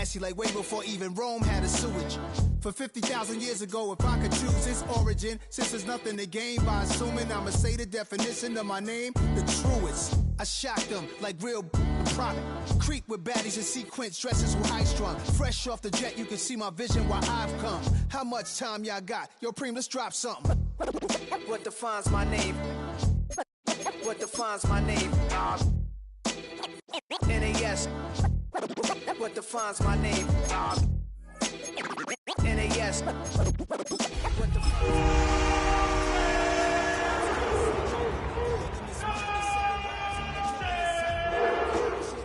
nasty, like way before even Rome had a sewage. For 50,000 years ago, if I could choose its origin, since there's nothing to gain by assuming, I'ma say the definition of my name, the truest. I shocked them like real product. Creep with baddies in sequence, dresses with high strung. Fresh off the jet, you can see my vision while I've come. How much time y'all got? Yo, Preem, let's drop something. What defines my name? What defines my name? NAS. What defines my name? NAS. What the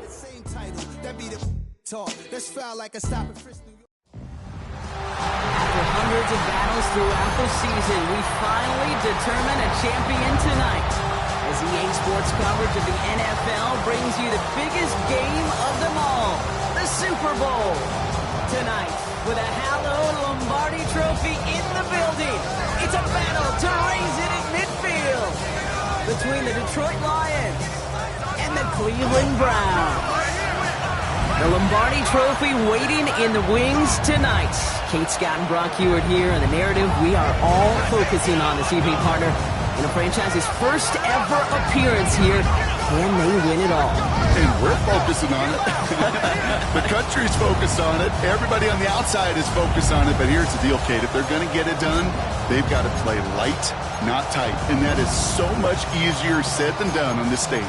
same title. That be the talk. That's foul like a stop and frisk. After hundreds of battles throughout the season, we finally determine a champion tonight. As EA Sports coverage of the NFL brings you the biggest game of them all, the Super Bowl. Tonight, with a hallowed Lombardi trophy in the building, it's a battle to raise it at midfield between the Detroit Lions and the Cleveland Browns. The Lombardi Trophy waiting in the wings tonight. Kate Scott and Brock Hewitt here, and the narrative we are all focusing on this evening, partner. In the franchise's first ever appearance here, can they win it all? And we're focusing on it. The country's focused on it. Everybody on the outside is focused on it. But here's the deal, Kate. If they're going to get it done, they've got to play light, not tight. And that is so much easier said than done on this stage.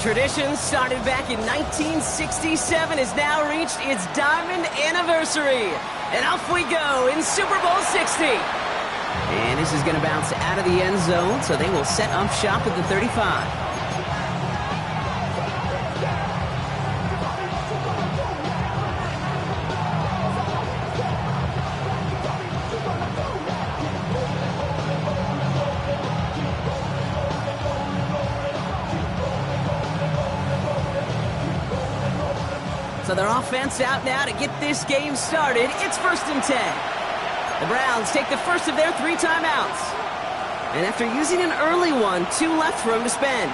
Tradition started back in 1967 has now reached its diamond anniversary. And off we go in Super Bowl 60. And this is going to bounce out of the end zone, so they will set up shop at the 35. So their offense out now to get this game started. It's 1st and 10. The Browns take the first of their 3 timeouts. And after using an early one, 2 left for him to spend.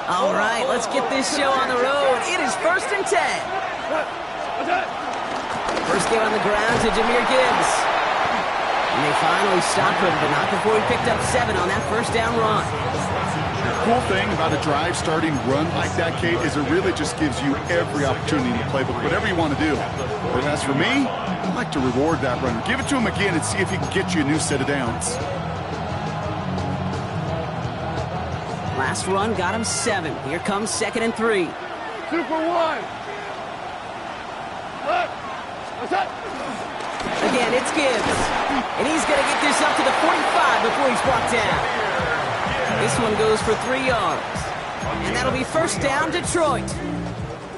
All right, let's get this show on the road. It is 1st and 10. First game on the ground to Jahmyr Gibbs. And they finally stopped him, but not before he picked up 7 on that first down run. The cool thing about a drive starting run like that, Kate, is it really just gives you every opportunity in the playbook, whatever you want to do. But as for me, I'd like to reward that runner. Give it to him again and see if he can get you a new set of downs. Last run got him 7. Here comes 2nd and 3. Super 1. Again, it's Gibbs. And he's going to get this up to the 45 before he's brought down. This one goes for 3 yards. And that'll be first down, Detroit.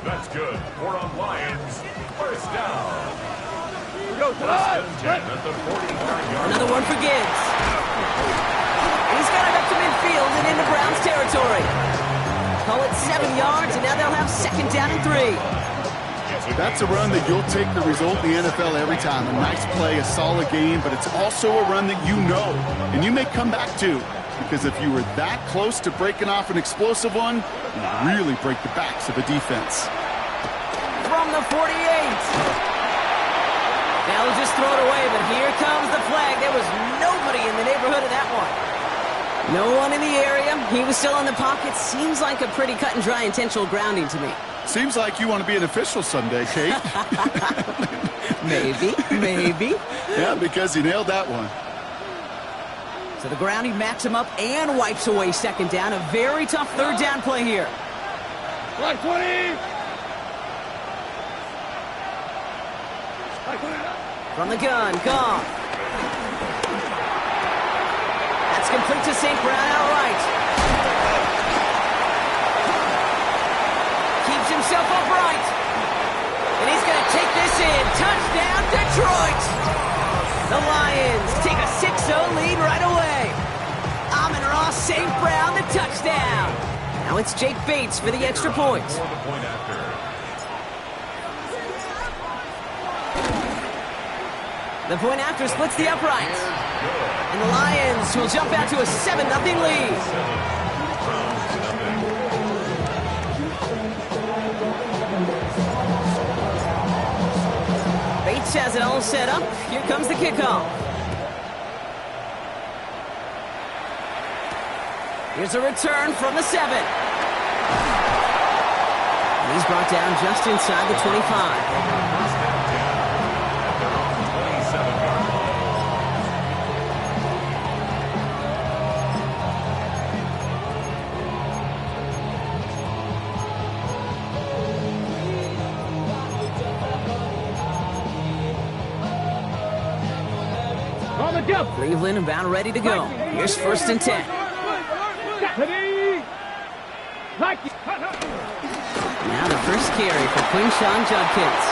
That's good. 4 on Lions. First down. Another one for Gibbs. And he's got it up to midfield and into Browns territory. Call it 7 yards, and now they'll have 2nd down and 3. That's a run that you'll take the result in the NFL every time. A nice play, a solid game, but it's also a run that you know, and you may come back to. Because if you were that close to breaking off an explosive one, you really break the backs of a defense. From the 48. They'll just throw it away, but here comes the flag. There was nobody in the neighborhood of that one. No one in the area. He was still in the pocket. Seems like a pretty cut and dry intentional grounding to me. Seems like you want to be an official someday, Kate. Maybe. Yeah, because he nailed that one. So the grounding backs him up and wipes away 2nd down. A very tough 3rd down play here. Black 20. From the gun, Goff. That's complete to St. Brown outright. Keeps himself himself upright. And he's going to take this in. Touchdown, Detroit. The Lions take a 6-0 lead right away. Amon-Ra St. Brown, the touchdown. Now it's Jake Bates for the extra point. The point after splits the uprights. And the Lions will jump out to a 7-0 lead. Bates has it all set up. Here comes the kickoff. Here's a return from the 7. And he's brought down just inside the 25. Cleveland about ready to go. Here's 1st and 10. Now the first carry for Quinshawn Judkins.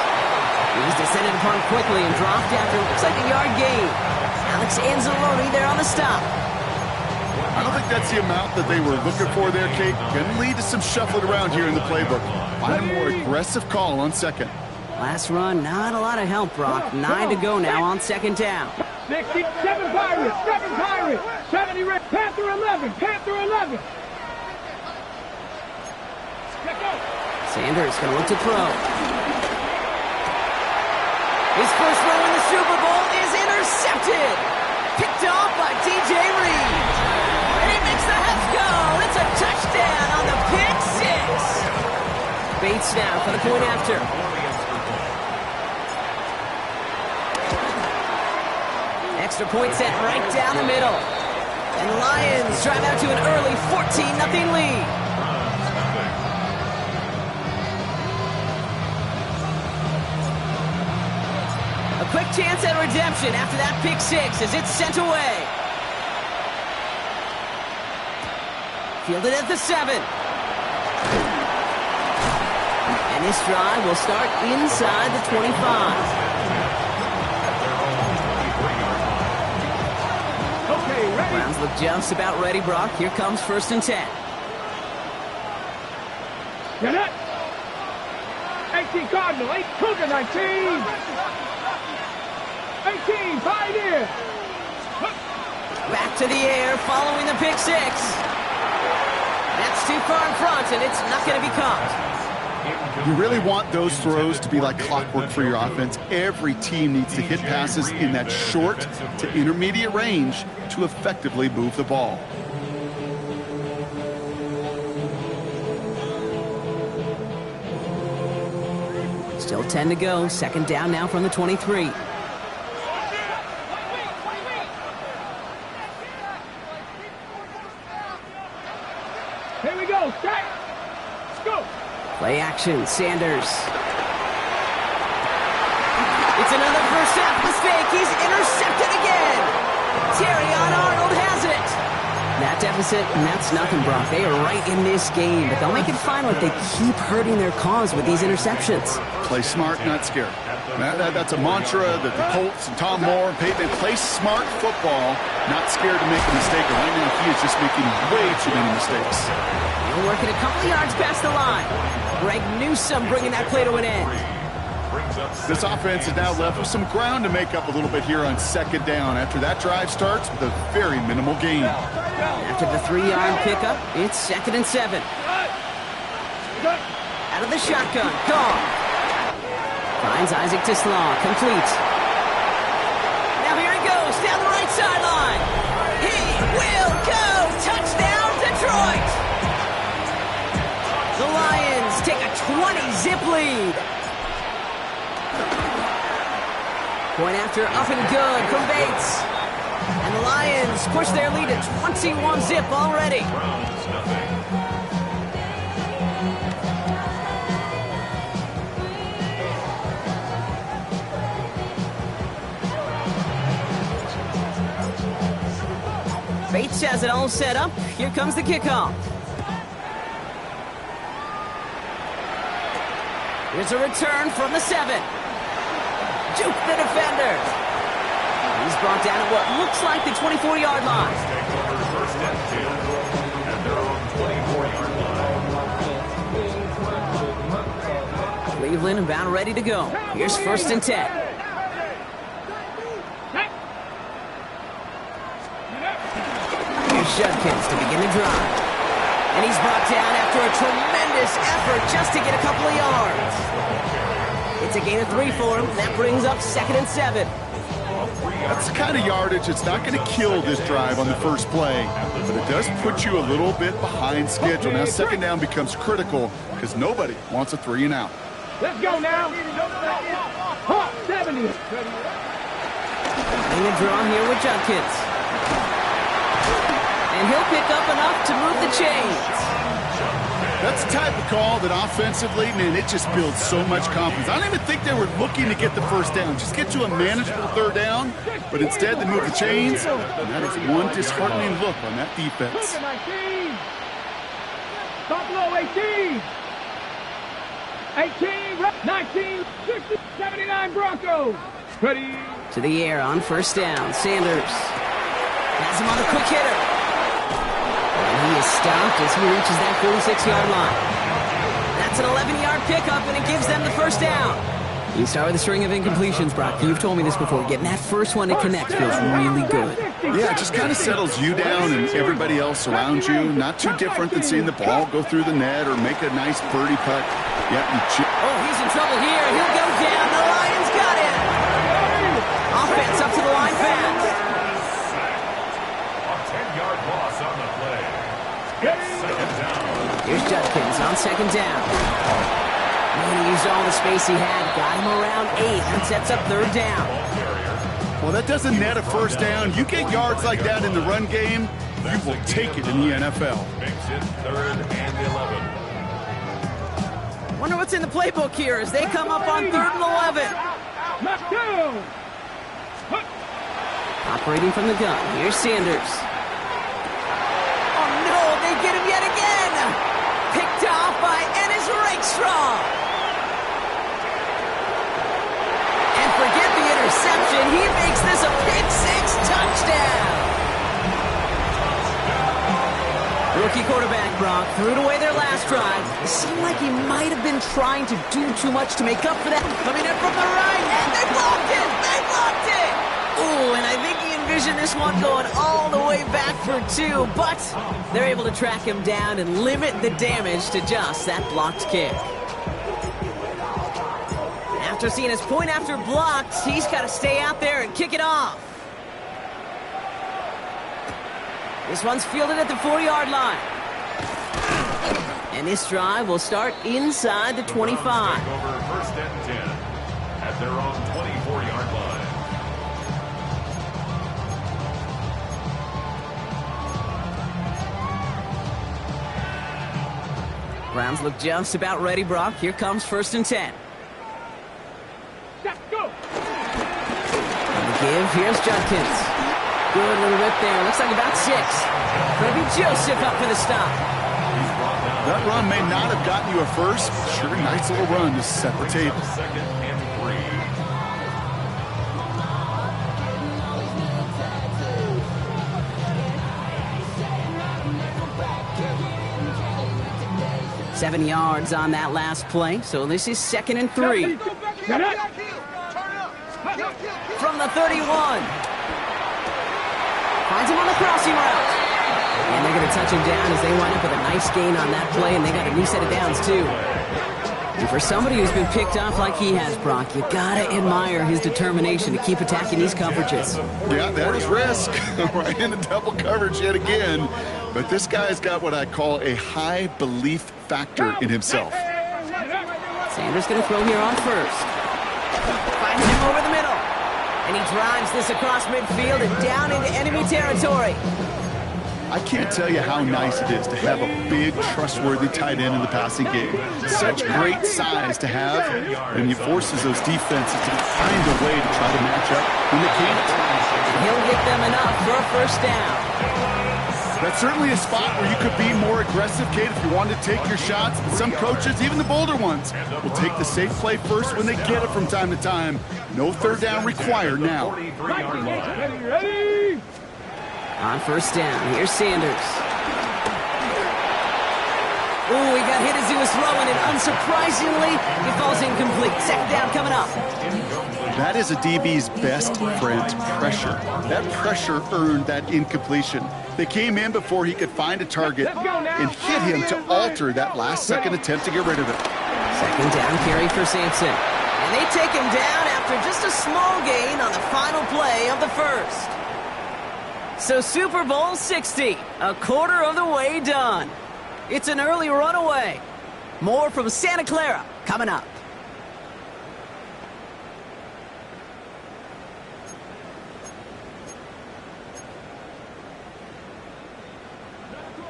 He's descended upon quickly and dropped after what looks like a yard gain. Alex Anzalone there on the stop. I don't think that's the amount that they were looking for there, Kate. Going to lead to some shuffling around here in the playbook. Find a more aggressive call on 2nd. Last run, not a lot of help, Brock. 9 to go now on 2nd down. 67 Pirates, 7 Pirates, 70 Red, Panther 11, Panther 11. Sanders going to look to throw. His first throw in the Super Bowl is intercepted. Picked off by DJ Reed. And he makes the Hets go. It's a touchdown on the pick 6. Bates now for the point after. Extra point set right down the middle. And the Lions drive out to an early 14-0 lead. A quick chance at redemption after that pick 6 as it's sent away. Fielded at the 7. And this drive will start inside the 25. Browns look just about ready, Brock. Here comes 1st and 10. Get it! 18 Cardinal, 8 Cougar, 19. 18, Pioneer. Back to the air following the pick 6. That's too far in front, and it's not going to be caught. You really want those throws to be like clockwork for your offense. Every team needs to hit passes in that short to intermediate range to effectively move the ball. Still 10 to go. 2nd down now from the 23. Here we go, stack. Let's go. Play action, Sanders. It's another first half mistake. He's intercepted again. Terrion Arnold has it. That deficit, and that's nothing, Brock. They are right in this game, but they'll make it final if they keep hurting their cause with these interceptions. Play smart, not scared. That's a mantra that the Colts and Tom Moore and Peyton, they play smart football, not scared to make a mistake. And right now, he is just making way too many mistakes. They're working a couple yards past the line. Greg Newsome bringing that play to an end. This offense is now left with some ground to make up a little bit here on 2nd down after that drive starts with a very minimal gain. After the 3-yard pickup, it's 2nd and 7. Out of the shotgun, gone. Finds Isaac Tislaw, complete. Now here he goes, down the right sideline. He will go! Touchdown, Detroit! The Lions take a 20-zip lead. Point after up and good from Bates. And the Lions push their lead to 21-zip already. Bates has it all set up. Here comes the kickoff. Here's a return from the 7. Juke the defender. He's brought down at what looks like the 24-yard line. Take over first and 10 at their own 24-yard line. Cleveland about ready to go. Here's first and 10. Here's Judkins to begin the drive. And he's brought down after a tremendous effort just to get a couple of yards. It's a gain of 3 for him. That brings up 2nd and 7. That's the kind of yardage that's not going to kill this drive on the first play, but it does put you a little bit behind schedule. Now, 2nd down becomes critical because nobody wants a 3 and out. Let's go now. 70. In the draw here with Judkins. And he'll pick up enough to move the chains. That's the type of call that offensively, man, it just builds so much confidence. I don't even think they were looking to get the first down. Just get to a manageable 3rd down, but instead they move the chains, and that is one disheartening look on that defense. 19. Buffalo 18. 18, 19, 60, 79 Broncos. Ready. To the air on first down. Sanders has him on the quick hitter. And he is stopped as he reaches that 46-yard line. That's an 11-yard pickup, and it gives them the first down. You start with a string of incompletions, Brock. You've told me this before. Getting that first one to connect feels really good. Yeah, it just kind of settles you down and everybody else around you. Not too different than seeing the ball go through the net or make a nice birdie putt. Yeah, oh, he's in trouble here. He'll go down. The Lions got him. Offense up to the line fast. A 10-yard loss on the play. It's 2nd down. Here's Judkins on 2nd down. And he used all the space he had. Got him around 8 and sets up 3rd down. Well, that doesn't net a first down. You get yards like that in the run game, you will take it in the NFL. Makes it 3rd and 11. Wonder what's in the playbook here as they come up on 3rd and 11. Operating from the gun. Here's Sanders. Oh, no, they get him yet again. Picked off by Ennis Rakestraw. And forget the interception. He makes this a pick-6 touchdown. Rookie quarterback Brock threw it away their last drive. It seemed like he might have been trying to do too much to make up for that. Coming in from the right, and they blocked it! They blocked it! Ooh, and I think he envisioned this one going all the way back for 2, but they're able to track him down and limit the damage to just that blocked kick. After seeing his point after blocked, he's got to stay out there and kick it off. This one's fielded at the 4-yard line. And this drive will start inside the 25. Take over first and 10 at their own 24-yard line. Browns look just about ready, Brock. Here comes 1st and 10. Let's go. And the give, here's Judkins. Good little rip there. Looks like about 6. Kirby Joseph up for the stop. That run may not have gotten you a first, but sure, nice little run to set the table. 2nd and 3. 7 yards on that last play, so this is 2nd and 3. From the 31. Finds him on the crossing route. And they're going to touch him down as they wind up with a nice gain on that play, and they got a new set of downs, too. And for somebody who's been picked off like he has, Brock, you got to admire his determination to keep attacking these coverages. Yeah, that is risk. Right in the double coverage yet again. But this guy's got what I call a high belief factor in himself. Sanders going to throw here on 1st. Finds him over the middle. And he drives this across midfield and down into enemy territory. I can't tell you how nice it is to have a big, trustworthy tight end in the passing game. Such great size to have, and he forces those defenses to find a way to try to match up when they can't. He'll get them enough for a first down. That's certainly a spot where you could be more aggressive, Kate, if you wanted to take your shots. But some coaches, even the bolder ones, will take the safe play first when they get it from time to time. No third down required now. Ready? On first down, here's Sanders. Ooh, he got hit as he was throwing it. Unsurprisingly, he falls incomplete. Second down coming up. That is a DB's best friend, pressure. That pressure earned that incompletion. They came in before he could find a target and hit him to alter that last-second attempt to get rid of it. Second down carry for Sampson. And they take him down after just a small gain on the final play of the first. So Super Bowl 60, a quarter of the way done. It's an early runaway. More from Santa Clara coming up.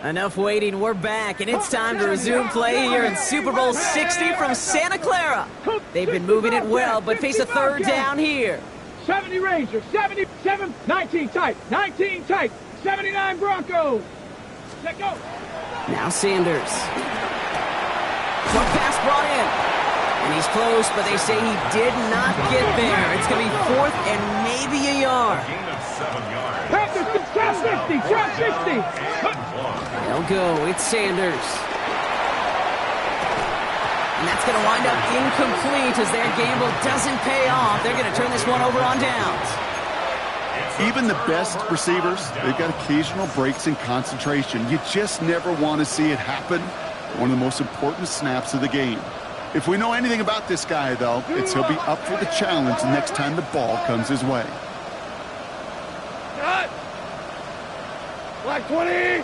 Enough waiting, we're back, and it's time to resume play here in Super Bowl 60 from Santa Clara. They've been moving it well, but face a third down here. 70 Rangers, 77, 19 tight, 19 tight, 79 Broncos. Let go. Now Sanders. Short pass brought in. And he's close, but they say he did not get there. It's going to be fourth and maybe a yard. Gain of 7 yards. Panthers, trap 50, trap 50. They'll go. It's Sanders. And that's going to wind up incomplete as their gamble doesn't pay off. They're going to turn this one over on downs. Even the best receivers, they've got occasional breaks in concentration. You just never want to see it happen. One of the most important snaps of the game. If we know anything about this guy, though, it's he'll be up for the challenge the next time the ball comes his way. Cut. Black 20.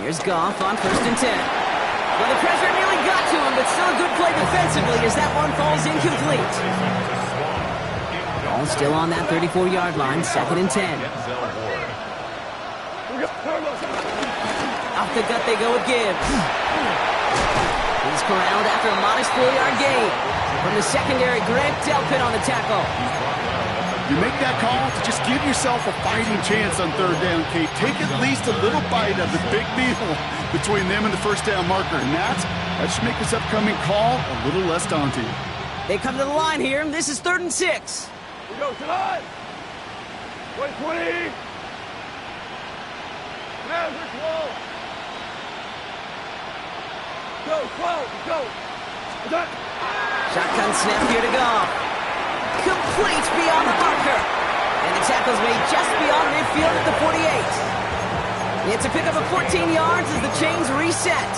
Here's Goff on first and 10. Well, the pressure nearly got to him, but still a good play defensively as that one falls incomplete. Ball still on that 34-yard line, second and 10. Off the gut they go with Gibbs. He's corralled after a modest 4-yard gain. From the secondary, Greg Delpit on the tackle. You make that call to just give yourself a fighting chance on third down, Kate. Take at least a little bite of the big meal between them and the first down marker. And that should make this upcoming call a little less daunting. They come to the line here. This is 3rd and 6. We go to line. 20. Now, Rick Wall. Go, 12, go. Shotgun snap here to Goff. Complete beyond the marker. And the tackle's made just beyond midfield at the 48. It's a pickup of 14 yards as the chains reset.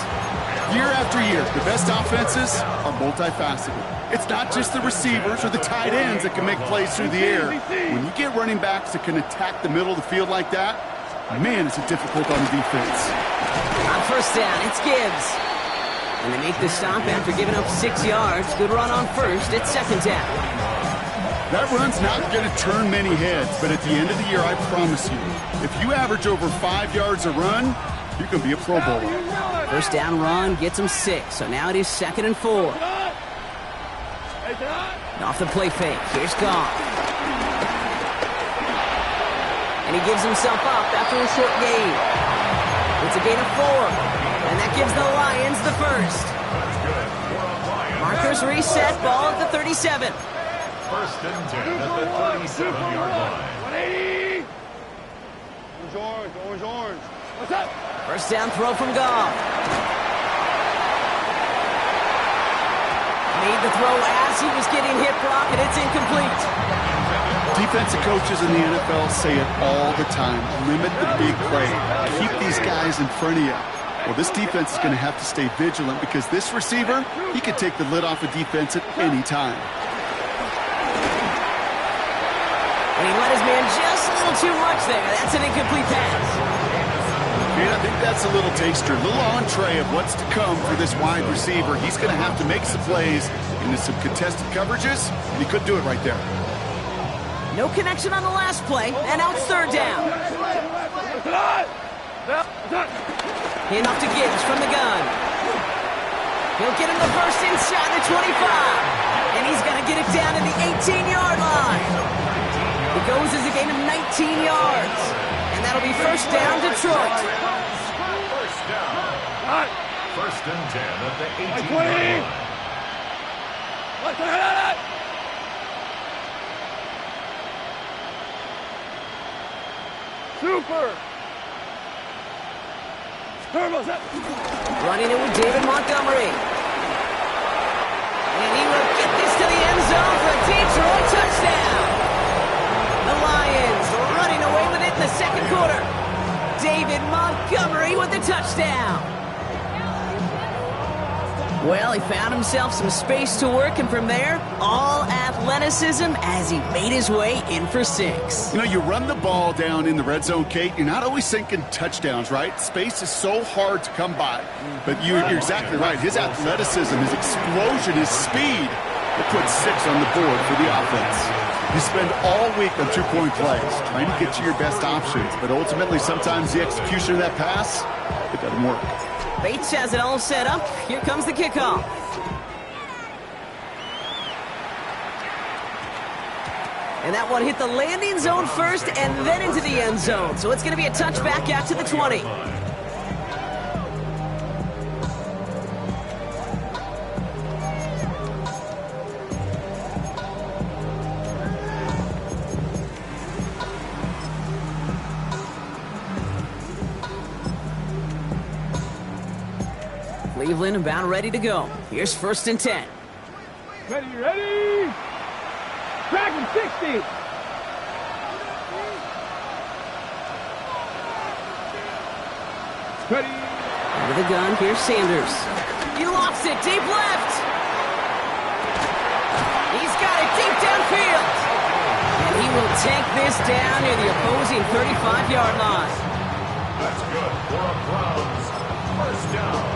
Year after year, the best offenses are multifaceted. It's not just the receivers or the tight ends that can make plays through the air. When you get running backs that can attack the middle of the field like that, man, it's difficult on the defense. On first down, it's Gibbs. And they make the stop after giving up 6 yards. Good run on first. It's second down. That run's not going to turn many heads, but at the end of the year, I promise you, if you average over 5 yards a run, you can be a Pro Bowler. First down run gets him 6, so now it is 2nd and 4. And off the play fake, here's Goff. And he gives himself up after a short gain. It's a gain of 4, and that gives the Lions the first. Markers reset, ball at the 37. First and 10 at the 37-yard line. 180. Orange. What's up? First down throw from Goff. Made the throw as he was getting hit, Brock, and it's incomplete. Defensive coaches in the NFL say it all the time. Limit the big play. Keep these guys in front of you. Well, this defense is going to have to stay vigilant because this receiver, he can take the lid off a defense at any time. And he let his man just a little too much there. That's an incomplete pass. Yeah, I think that's a little taster, a little entree of what's to come for this wide receiver. He's going to have to make some plays into some contested coverages, and he couldn't do it right there. No connection on the last play, and now it's third down. Handoff to Gibbs from the gun. He'll get him the first inside the 25. And he's going to get it down to the 18-yard line. It goes as a gain of 19 yards. And that'll be first down, Detroit. First down. First and 10 at the 18-yard line. Super. Running it with David Montgomery. And he will get this to the end zone for a Detroit touchdown. The Lions running away with it in the second quarter. David Montgomery with the touchdown. Well, he found himself some space to work, and from there, all athleticism as he made his way in for 6. You know, you run the ball down in the red zone, Kate, you're not always thinking touchdowns, right? Space is so hard to come by. But you're exactly right. His athleticism, his explosion, his speed, it puts 6 on the board for the offense. You spend all week on two-point plays, trying to get to your best options, but ultimately sometimes the execution of that pass, it doesn't work. Bates has it all set up. Here comes the kickoff. And that one hit the landing zone first and then into the end zone. So it's going to be a touchback out to the 20. Cleveland about ready to go. Here's first and 10. Ready. Dragon 60. Ready. Under the gun, here's Sanders. He lofts it deep left. He's got it deep downfield. And he will take this down near the opposing 35-yard line. That's good for a Browns first down.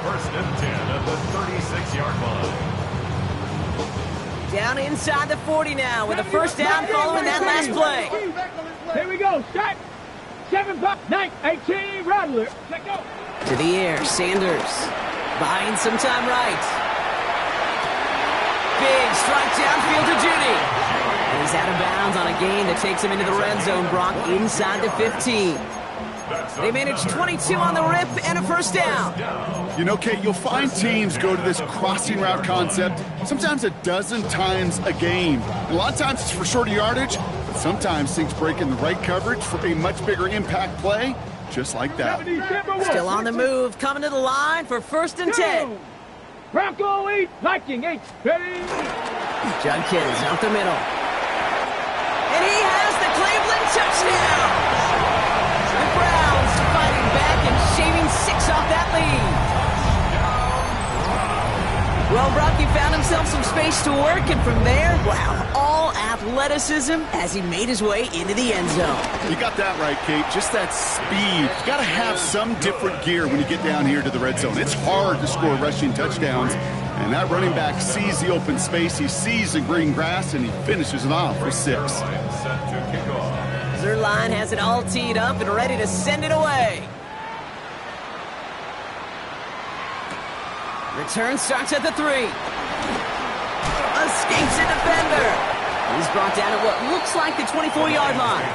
First and 10 at the 36-yard line. Down inside the 40 now with a first down following that last play. Here we go. Start. 7, 5, 9, 18. Rattler. Let go. To the air, Sanders. Buying some time right. Big strike downfield to Judy. And he's out of bounds on a gain that takes him into the red zone, Brock, inside the 15. They managed 22 on the rip and a first down. You know, Kate, you'll find teams go to this crossing route concept sometimes a dozen times a game. A lot of times it's for shorter yardage, but sometimes things break in the right coverage for a much bigger impact play, just like that. Still on the move, coming to the line for first and 10. Bronco 8, Viking 8. Ready. Judkins out the middle. And he has the Cleveland touchdown. The Browns fighting back and shaving 6 off that lead. Well, Brock, he found himself some space to work, and from there, wow, all athleticism as he made his way into the end zone. You got that right, Kate. Just that speed. You got to have some different gear when you get down here to the red zone. It's hard to score rushing touchdowns, and that running back sees the open space, he sees the green grass, and he finishes it off for 6. Zerline has it all teed up and ready to send it away. Return starts at the 3. Escapes a defender. He's brought down at what looks like the 24-yard line.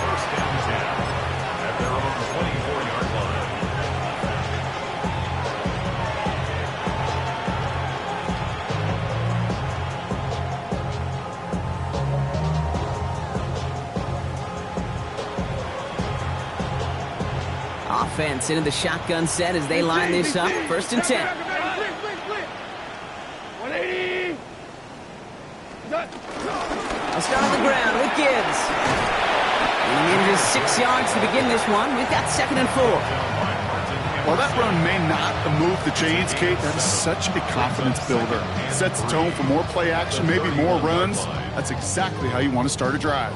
First and 10 at their own 24-yard line. Offense into the shotgun set as they line this up. First and 10. 180. I'll start on the ground with Gibbs. He manages 6 yards to begin this one. We've got second and 4. While that run may not move the chains, Kate, that is such a confidence builder. Sets the tone for more play action, maybe more runs. That's exactly how you want to start a drive.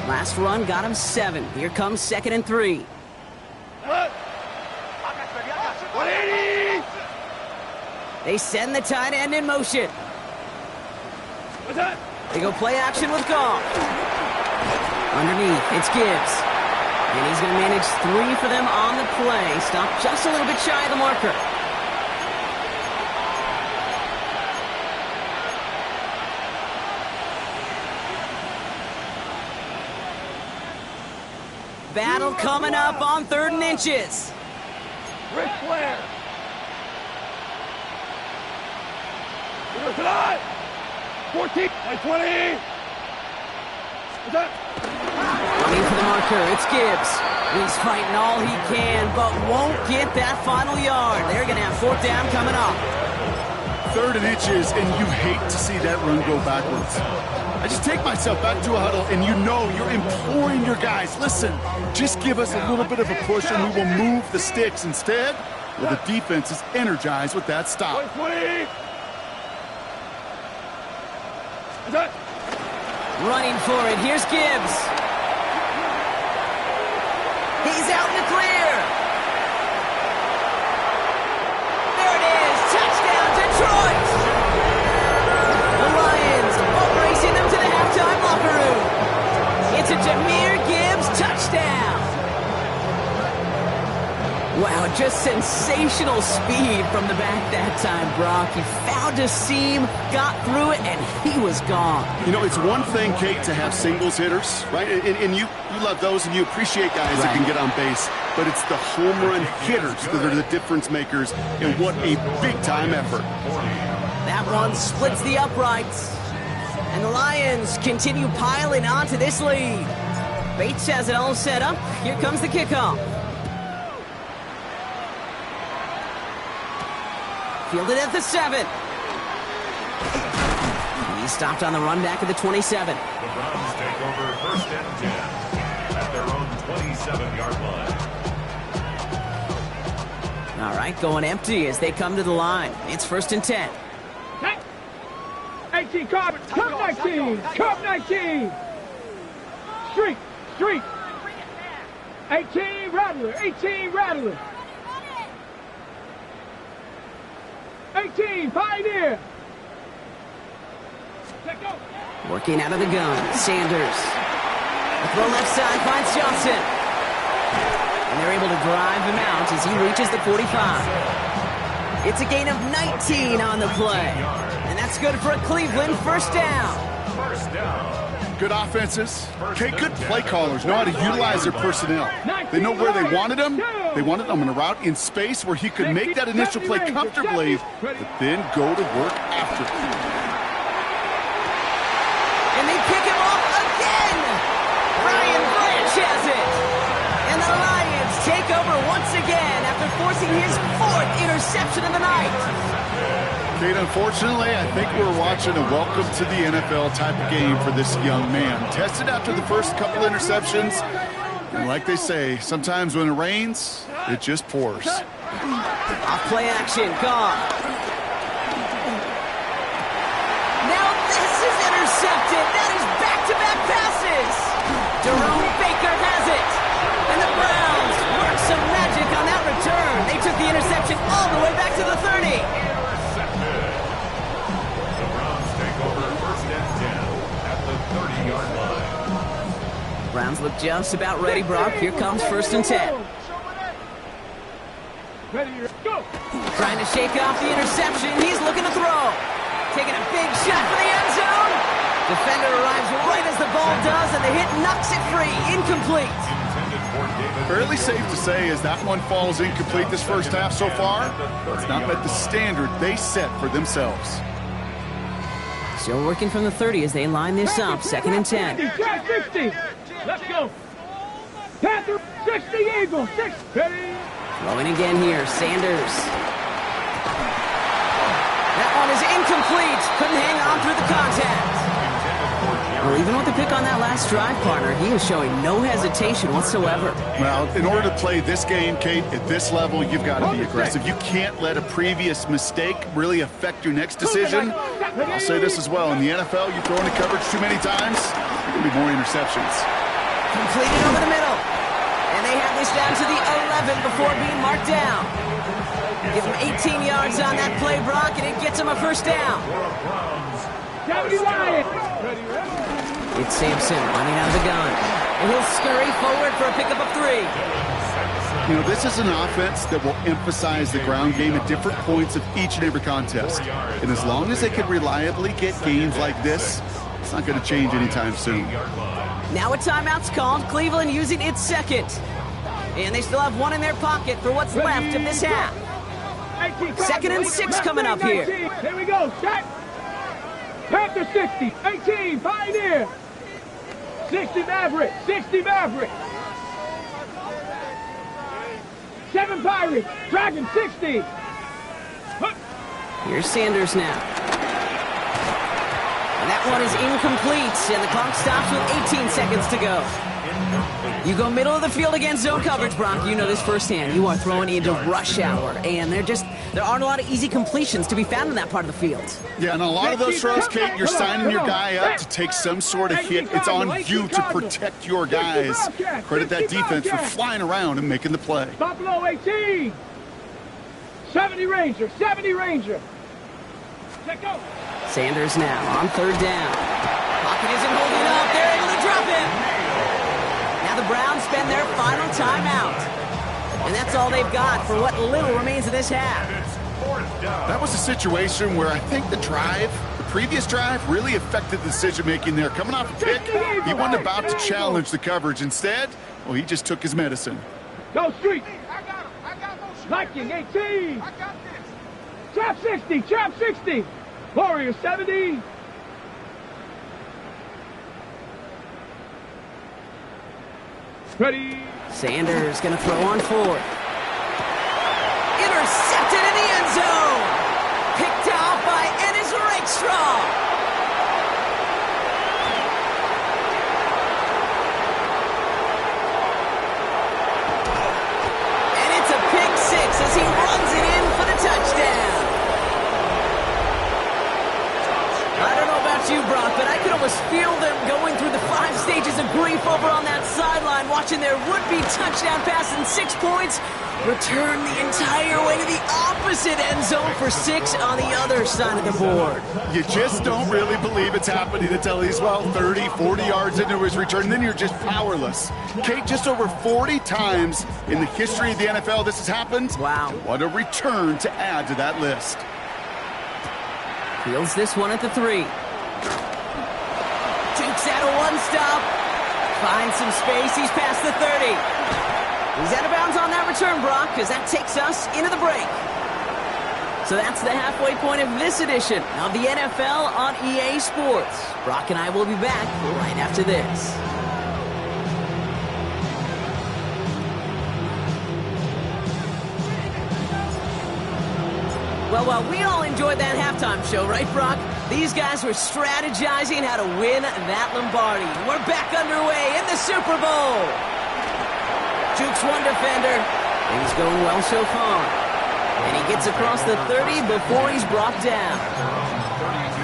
Last run got him 7. Here comes second and 3. 180. They send the tight end in motion. They go play action with Goff. Underneath, it's Gibbs. And he's going to manage 3 for them on the play. Stop just a little bit shy of the marker. Battle coming up on 3rd and inches. Ric Flair. Tonight. 14. 20. Running for the marker, it's Gibbs. He's fighting all he can, but won't get that final yard. They're going to have 4th down coming up. 3rd and inches, and you hate to see that run go backwards. I just take myself back to a huddle, and you know you're imploring your guys, listen, just give us a little bit of a push, and we will move the sticks. Instead, well, the defense is energized with that stop. 20. Running for it, here's Gibbs. He's out in the clear. There it is, touchdown Detroit. The Lions boat racing them to the halftime locker room. It's a Jahmyr Gibbs touchdown. Wow, just sensational speed from the back that time, Brock. He found a seam, got through it, and he was gone. You know, it's one thing, Kate, to have singles hitters, right? And you love those, and you appreciate guys that can get on base. But it's the home run hitters that are the difference makers, and what a big-time effort. That one splits the uprights. And the Lions continue piling onto this lead. Bates has it all set up. Here comes the kickoff. Fielded at the 7. He's stopped on the run back at the 27. The Browns take over 1st and 10 at their own 27-yard line. All right, going empty as they come to the line. It's 1st and 10. 18, Cobb 19, Cobb 19. Street. 18, Rattler. 18, Pioneer. Working out of the gun, Sanders. The throw left side finds Johnson. And they're able to drive him out as he reaches the 45. It's a gain of 19 on the play. And that's good for a Cleveland 1st down. 1st down. Good offenses. Okay, good play callers know how to utilize their personnel. They know where they wanted them. They wanted them on a route in space where he could make that initial play comfortably, but then go to work after. And they pick him off again. Brian Branch has it. And the Lions take over once again after forcing his 4th interception of the night. Kate, unfortunately, I think we're watching a welcome to the NFL type of game for this young man. Tested after the first couple interceptions, and like they say, sometimes when it rains, it just pours. Off play action, gone. Now this is intercepted. That is back-to-back passes. Jerome Baker has it. And the Browns work some magic on that return. They took the interception all the way back to the 30. Browns look just about ready, Brock. Here comes 1st and 10. Ready, go. Trying to shake off the interception. He's looking to throw. Taking a big shot for the end zone. Defender arrives right as the ball does, and the hit knocks it free. Incomplete. Fairly safe to say as that one falls incomplete this 1st half so far, it's not met the standard they set for themselves. Still working from the 30 as they line this up. 2nd and 10. 60. Let's go. Panther 60, Eagle 6. Ready. Throwing again here, Sanders. That one is incomplete. Couldn't hang on through the contact. Well, even with the pick on that last drive, partner, he was showing no hesitation whatsoever. Well, in order to play this game, Kate, at this level, you've got to be aggressive. You can't let a previous mistake really affect your next decision. I'll say this as well. In the NFL, you throw into coverage too many times, there will be more interceptions. Completed over the middle. And they have this down to the 11 before being marked down. Give them 18 yards on that play, Brock, and it gets them a 1st down. It's Sampson running out of the gun. And he'll scurry forward for a pickup of 3. You know, this is an offense that will emphasize the ground game at different points of each and every contest. And as long as they can reliably get gains like this, It's not going to change anytime soon. Now a timeout's called. Cleveland using its second. And they still have one in their pocket for what's left of this half. 2nd and 6 coming up here. Here we go. Set. Panther 60. 18. Pioneer. 60 Maverick. 60 Maverick. 7 Pirates. Dragon 60. Here's Sanders now. And that one is incomplete, and the clock stops with 18 seconds to go. You go middle of the field against zone coverage, Brock. You know this firsthand. You are throwing into rush hour, and there aren't a lot of easy completions to be found in that part of the field. Yeah, and a lot of those throws, Kate, you're signing your guy up to take some sort of hit. It's on you to protect your guys. Credit that defense for flying around and making the play. Buffalo 18. 70 Ranger. 70 Ranger. Check go. Sanders now on 3rd down. Pocket isn't holding up. They're able to drop him. Now the Browns spend their final timeout. And that's all they've got for what little remains of this half. That was a situation where I think the previous drive, really affected the decision-making there. Coming off a pick, he wasn't about to challenge the coverage. Instead, well, he just took his medicine. Go Street. Viking 18. Trap 60. Trap 60. Warrior 70. Ready. Sanders going to throw on 4th. Intercepted in the end zone. Picked off by Ennis Rakestraw. And it's a pick 6 as he runs it in for the touchdown. I don't know about you, Brock, but I could almost feel them going through the 5 stages of grief over on that sideline, watching their would-be touchdown pass in 6 points return the entire way to the opposite end zone for 6 on the other side of the board. You just don't really believe it's happening until he's, 30, 40 yards into his return, and then you're just powerless. Kate, just over 40 times in the history of the NFL this has happened. Wow. What a return to add to that list. Fields this one at the 3. Dukes out a 1-stop. Finds some space. He's past the 30. He's out of bounds on that return, Brock, because that takes us into the break. So that's the halfway point of this edition of the NFL on EA Sports. Brock and I will be back right after this. Well, we all enjoyed that halftime show, right, Brock? These guys were strategizing how to win that Lombardi. We're back underway in the Super Bowl. Jukes one defender. Things going well so far. And he gets across the 30 before he's brought down.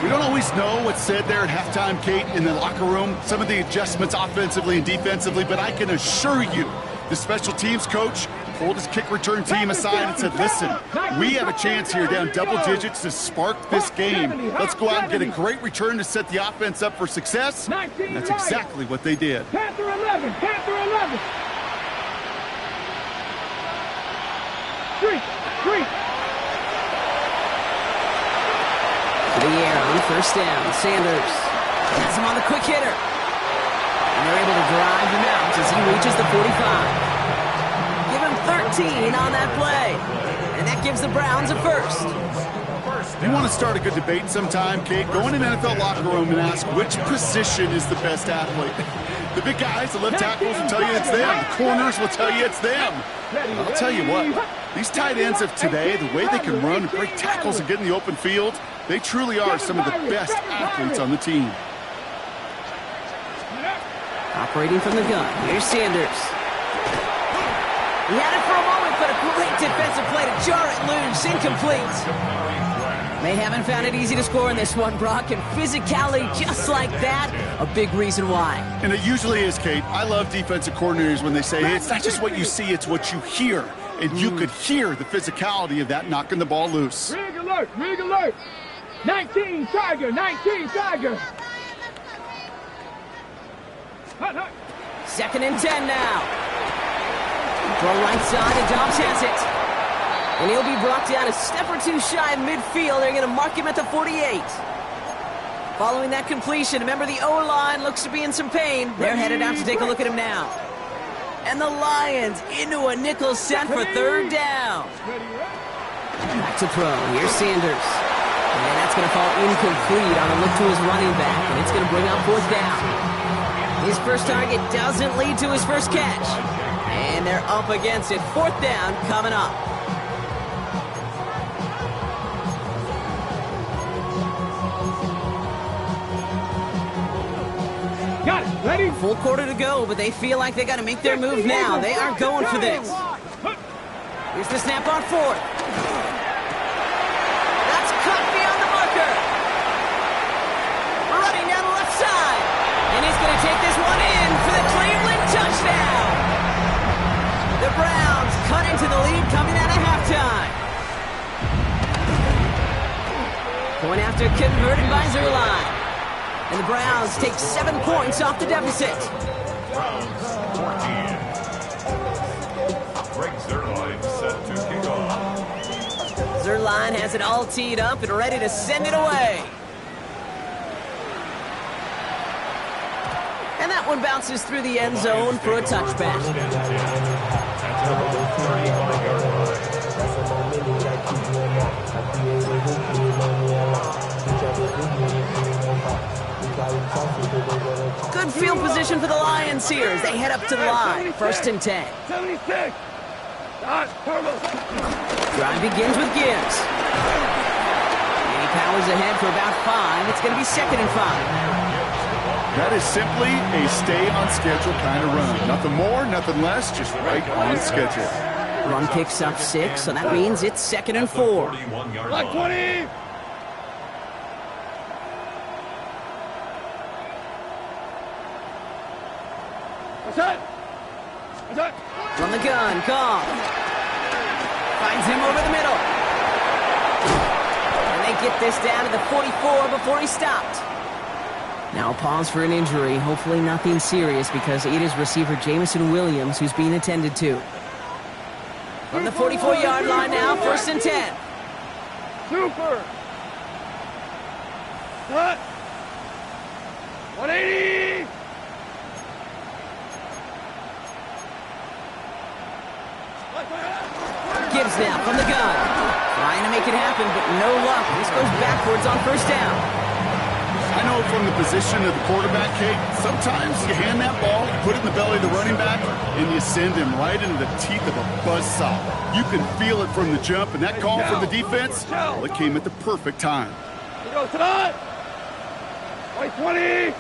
We don't always know what's said there at halftime, Kate, in the locker room. Some of the adjustments offensively and defensively, but I can assure you the special teams coach pulled his kick return team aside and said, listen, we have a chance here down double digits to spark this game. Let's go out and get a great return to set the offense up for success. And that's exactly what they did. Panther 11. Panther 11. 3. To the air on 1st down. Sanders has him on the quick hitter. And they're able to drive him out as he reaches the 45. Give him 13 on that play. And that gives the Browns a 1st. You want to start a good debate sometime, Kate? Go in an NFL locker room and ask which position is the best athlete. The big guys, the left tackles will tell you it's them. The corners will tell you it's them. I'll tell you what, these tight ends of today, the way they can run and break tackles and get in the open field, they truly are some of the best athletes on the team. Operating from the gun, here's Sanders. He had it for a moment, but a great defensive play to jar it loose, incomplete. They haven't found it easy to score in this one, Brock, and physicality just like that, a big reason why. And it usually is, Kate. I love defensive coordinators when they say, hey, it's not just what you see, it's what you hear. And you could hear the physicality of that knocking the ball loose. Rig alert, rig alert. 19 Tiger, 19 Tiger. Hut, hut. 2nd and 10 now. Throw right side, and Dobbs has it. And he'll be brought down a step or two shy of midfield. They're going to mark him at the 48. Following that completion, remember the O-line looks to be in some pain. They're headed out to take a look at him now. And the Lions into a nickel set for third down. Back to throw. Here's Sanders. And that's going to fall incomplete on a look to his running back. And it's going to bring up fourth down. His first target doesn't lead to his first catch. And they're up against it. Fourth down coming up. Got it. Ready? Full quarter to go, but they feel like they got to make their move now. They are going for this. Here's the snap on fourth. That's cut beyond the marker. Running down the left side. And he's going to take this one in for the Cleveland touchdown. The Browns cut into the lead coming out of halftime. Point after converted by Zerline. And the Browns take 7 points off the deficit. Browns 14. Greg Zerline set to kick off. Zerline has it all teed up and ready to send it away. And that one bounces through the end zone for a touchback. Good field position for the Lions here as they head up to the line. 1st and 10. 76. Drive begins with Gibbs. And he powers ahead for about 5. It's going to be 2nd and 5. That is simply a stay on schedule kind of run. Nothing more, nothing less, just right on schedule. Run picks up 6, so that means it's 2nd and 4. Like 20. From the gun, Goff. Finds him over the middle. And they get this down to the 44 before he stopped. Now pause for an injury. Hopefully nothing serious because it is receiver Jameson Williams who's being attended to. From the 44-yard line now, 1st and 10. Super. Cut. 180. Gibbs now from the gun. Trying to make it happen, but no luck. This goes backwards on 1st down. I know from the position of the quarterback, Kate, sometimes you hand that ball, you put it in the belly of the running back, and you send him right into the teeth of a buzzsaw. You can feel it from the jump, and that call from the defense, well, it came at the perfect time. Here goes tonight. 20.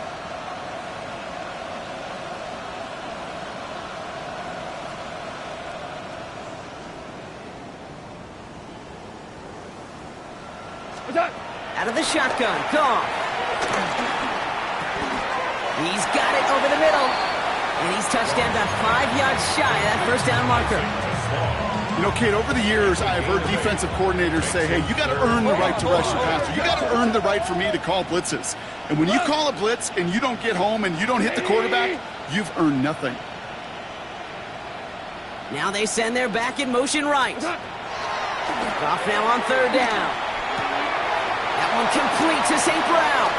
Out of the shotgun, Goff. He's got it over the middle. And he's touchdown about 5 yards shy of that 1st down marker. You know, Kate, over the years, I've heard defensive coordinators say, hey, you got to earn the right to rush your passer. You got to earn the right for me to call blitzes. And when you call a blitz and you don't get home and you don't hit the quarterback, you've earned nothing. Now they send their back in motion right. Goff now on 3rd down. That one complete to St. Brown.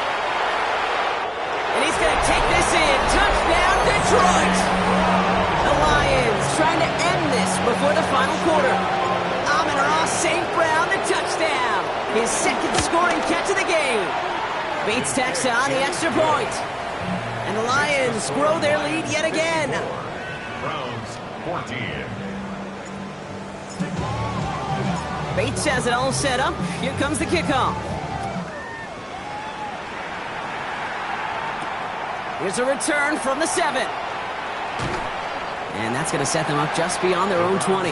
And he's going to take this in. Touchdown, Detroit! The Lions trying to end this before the final quarter. Amon-Ra St. Brown, the touchdown. His 2nd scoring catch of the game. Bates tacks on the extra point. And the Lions grow their lead yet again. Browns 14. Bates has it all set up. Here comes the kickoff. Here's a return from the 7. And that's going to set them up just beyond their own 20.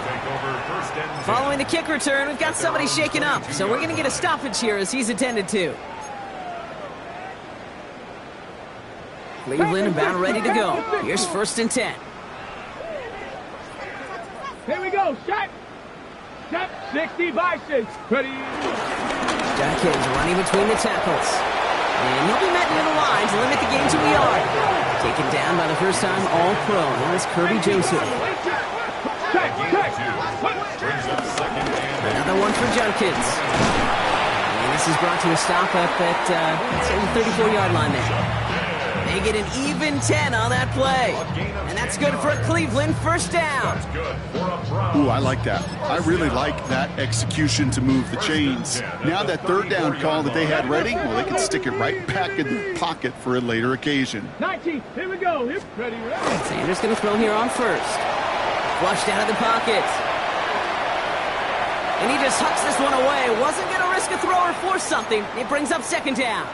Following the kick return, we've got somebody shaken up. So we're going to get a stoppage here as he's attended to. Cleveland about ready to go. Here's 1st and 10. Here we go. Shot. Shot. 60 by 6. Ready. Judkins running between the tackles. And he'll be met near the line to limit the game to a yard. Taken down by the first time All-Pro. That is Kirby Joseph. Another one for Judkins. And This is brought to a stop up at the 34-yard line there. They get an even 10 on that play. And that's good for a Cleveland first down. Ooh, I like that. I really like that execution to move the chains. Now that third down call that they had ready, well, they can stick it right back in the pocket for a later occasion. 19, here we go. Ready. Sanders going to throw here on first. Flushed out of the pocket. And he just hucks this one away. Wasn't going to risk a throw or force something. It brings up second down.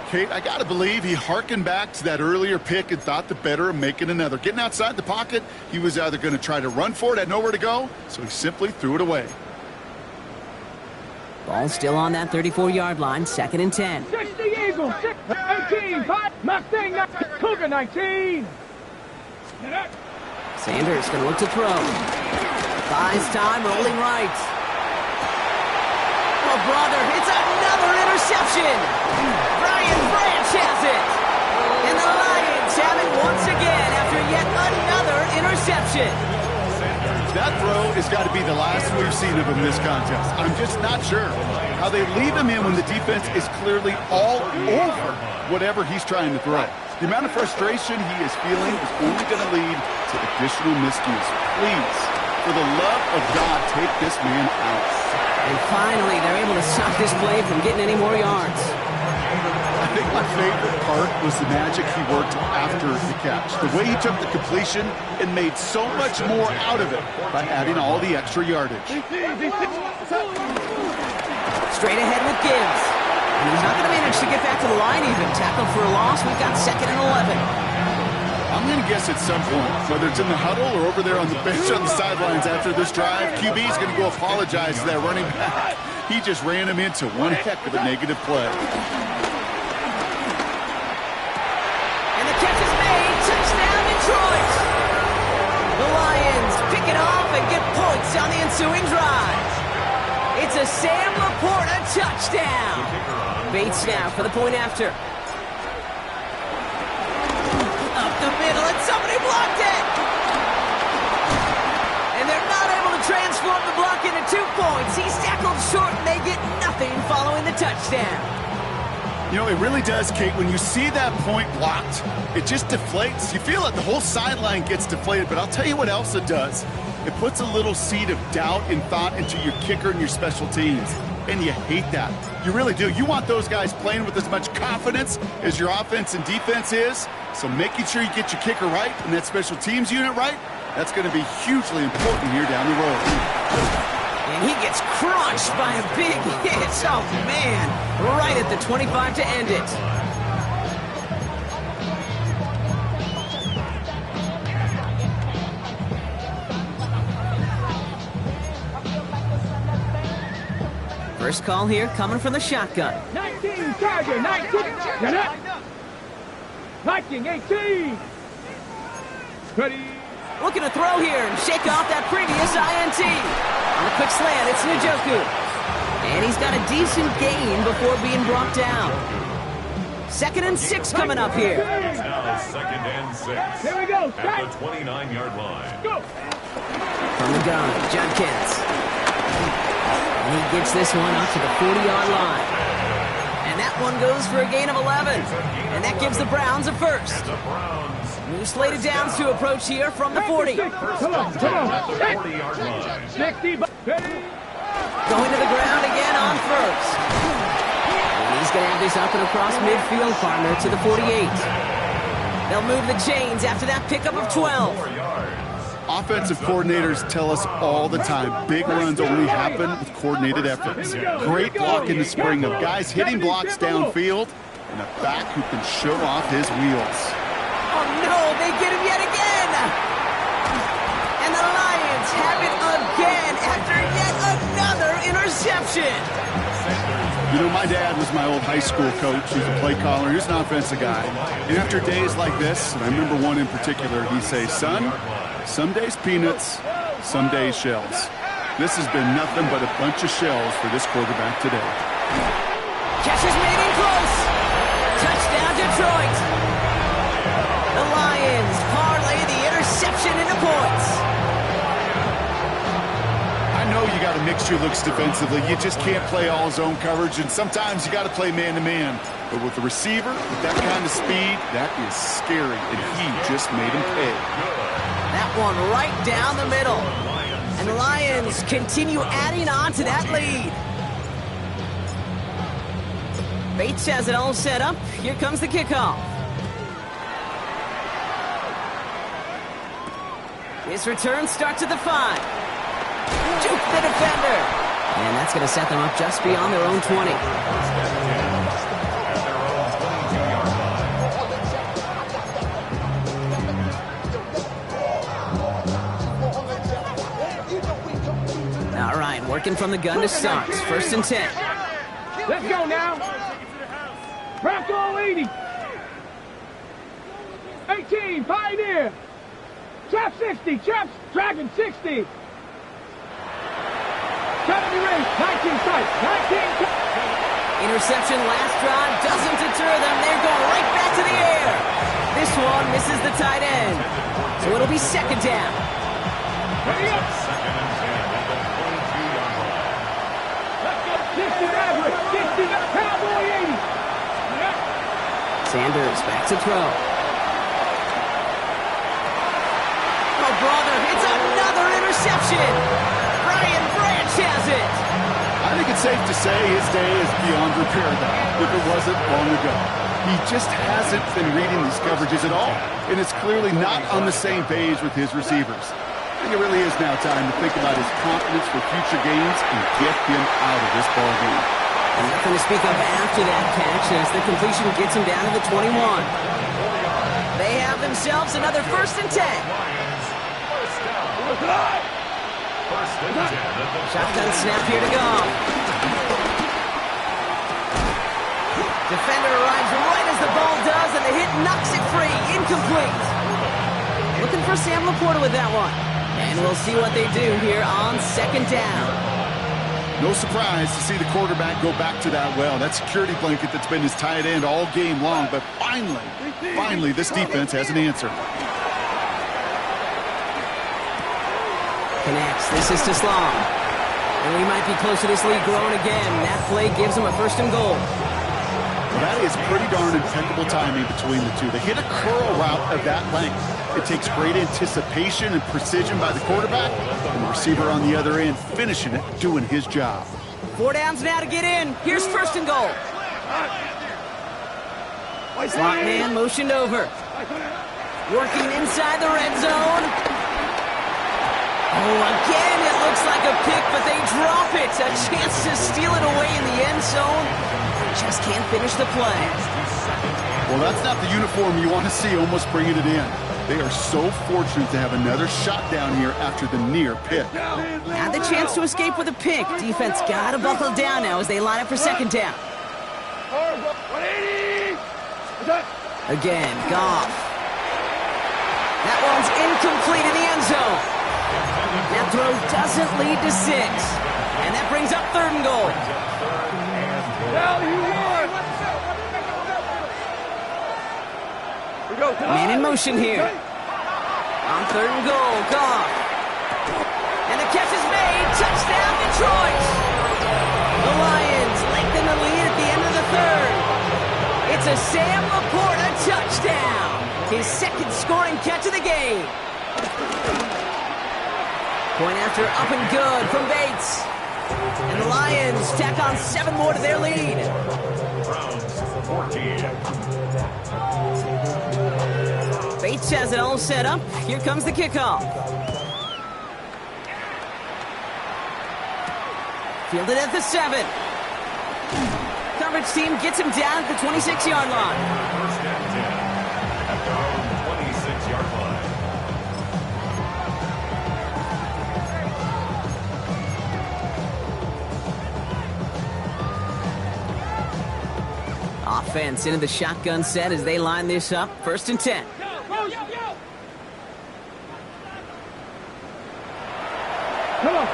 Kate, I got to believe he hearkened back to that earlier pick and thought the better of making another. Getting outside the pocket, he was either going to try to run for it, had nowhere to go, so he simply threw it away. Ball still on that 34-yard line, 2nd and 10. 60 Eagles, 18, 5, Mustang, Cougar 19. Sanders going to look to throw. Buys time, rolling right. Oh, brother, it's another interception. Brian Branch has it. And the Lions have it once again after yet another interception. That throw has got to be the last we've seen of him this contest. I'm just not sure how they leave him in when the defense is clearly all over whatever he's trying to throw. The amount of frustration he is feeling is only going to lead to additional miscues. Please, for the love of God, take this man out. And finally, they're able to stop this play from getting any more yards. I think my favorite part was the magic he worked after the catch. The way he took the completion and made so much more out of it by adding all the extra yardage. Straight ahead with Gibbs. And he's not going to manage to get back to the line even. Tackled for a loss. We've got 2nd and 11. I'm going to guess at some point, whether it's in the huddle or over there on the bench on the sidelines after this drive, QB is going to go apologize to that running back. He just ran him into one heck of a negative play. And the catch is made. Touchdown, Detroit. The Lions pick it off and get points on the ensuing drive. It's a Sam Laporta touchdown. Bates now for the point after. The middle, and somebody blocked it! And they're not able to transform the block into 2 points. He's tackled short, and they get nothing following the touchdown. You know, it really does, Kate. When you see that point blocked, it just deflates. You feel like the whole sideline gets deflated, but I'll tell you what else it does. It puts a little seed of doubt and thought into your kicker and your special teams. And you hate that. You really do. You want those guys playing with as much confidence as your offense and defense is. So making sure you get your kicker right and that special teams unit right, that's going to be hugely important here down the road. And he gets crushed by a big hit. Oh, man. Right at the 25 to end it. First call here coming from the shotgun. 19, Tiger, 19. Viking, 18. Ready. Looking to throw here and shake off that previous INT. On a quick slant, it's Njoku. And he's got a decent gain before being brought down. 2nd and 6 coming up here. It's now 2nd and 6. Here we go. At the 29-yard line. Go. From the gun, Judkins. And he gets this one up to the 40-yard line. And that one goes for a gain of 11. And that gives the Browns a first. New slated downs to approach here from the 40. Come on. 40-yard line. 60. Ready. Going to the ground again on first. And he's going to have this up and across midfield, partner, to the 48. They'll move the chains after that pickup of 12. Offensive coordinators tell us all the time, big runs only happen with coordinated efforts. Great block in the spring of guys hitting blocks downfield and a back who can show off his wheels. Oh, no, they get him yet again. And the Lions have it again after yet another interception. You know, my dad was my old high school coach. He's a play caller. He was an offensive guy. And after days like this, and I remember one in particular, he'd say, son, some days peanuts, some days shells. This has been nothing but a bunch of shells for this quarterback today. Catch is made in close. Touchdown, Detroit. The Lions parlay the interception into points. I know you got to mixture looks defensively. You just can't play all zone coverage, and sometimes you got to play man-to-man. But with the receiver, with that kind of speed, that is scary, and he just made him pay. That one right down the middle. And the Lions continue adding on to that lead. Bates has it all set up. Here comes the kickoff. This return starts at the 5. Juke the defender. And that's going to set them up just beyond their own 20. All right, working from the gun to start. 1st and 10. Let's go now. Bronco 80. 18, Pioneer. Trap 60, Trap Dragon 60. Trap the race, 19 sight, 19. Interception last drive doesn't deter them. They're going right back to the air. This one misses the tight end. So it'll be 2nd down. Ready up. 60 Maverick, 60 Cowboy 80. Sanders back to throw. Oh, brother, it's another interception. Brian Branch has it. I think it's safe to say his day is beyond repair, though, if it wasn't long ago. He just hasn't been reading these coverages at all, and it's clearly not on the same page with his receivers. I think it really is now time to think about his confidence for future games and get him out of this ball game. And nothing to speak of after that catch as the completion gets him down to the 21. They have themselves another 1st and 10. Shotgun snap here to go. Defender arrives right as the ball does, and the hit knocks it free. Incomplete. Looking for Sam Laporta with that one. And we'll see what they do here on 2nd down. No surprise to see the quarterback go back to that well. That security blanket that's been his tight end all game long, but finally, this defense has an answer. Connects. This is to Slom. And we might be close to this lead growing again. That play gives him a 1st and goal. Well, that is pretty darn impeccable timing between the two. They hit a curl route of that length. It takes great anticipation and precision by the quarterback, and the receiver on the other end finishing it, doing his job. 4 downs now to get in. Here's 1st and goal. Slot man motioned over. Working inside the red zone. Oh, again, it looks like a pick, but they drop it. A chance to steal it away in the end zone. Just can't finish the play. Well, that's not the uniform you want to see almost bringing it in. They are so fortunate to have another shot down here after the near pick. Had the chance to escape with a pick. Defense got to buckle down now as they line up for 2nd down. Again, Goff. That one's incomplete in the end zone. That throw doesn't lead to 6. And that brings up 3rd and goal. Man in motion here. On 3rd and goal, Goff. And the catch is made. Touchdown, Detroit. The Lions lengthen the lead at the end of the 3rd. It's a Sam Laporta touchdown. His 2nd scoring catch of the game. Point after up and good from Bates. And the Lions tack on 7 more to their lead. Browns 14. Bates has it all set up. Here comes the kickoff. Fielded at the 7. Coverage team gets him down at the 26-yard line. 1st and 10 at their own 26-yard line. Offense into the shotgun set as they line this up. 1st and 10. Come on.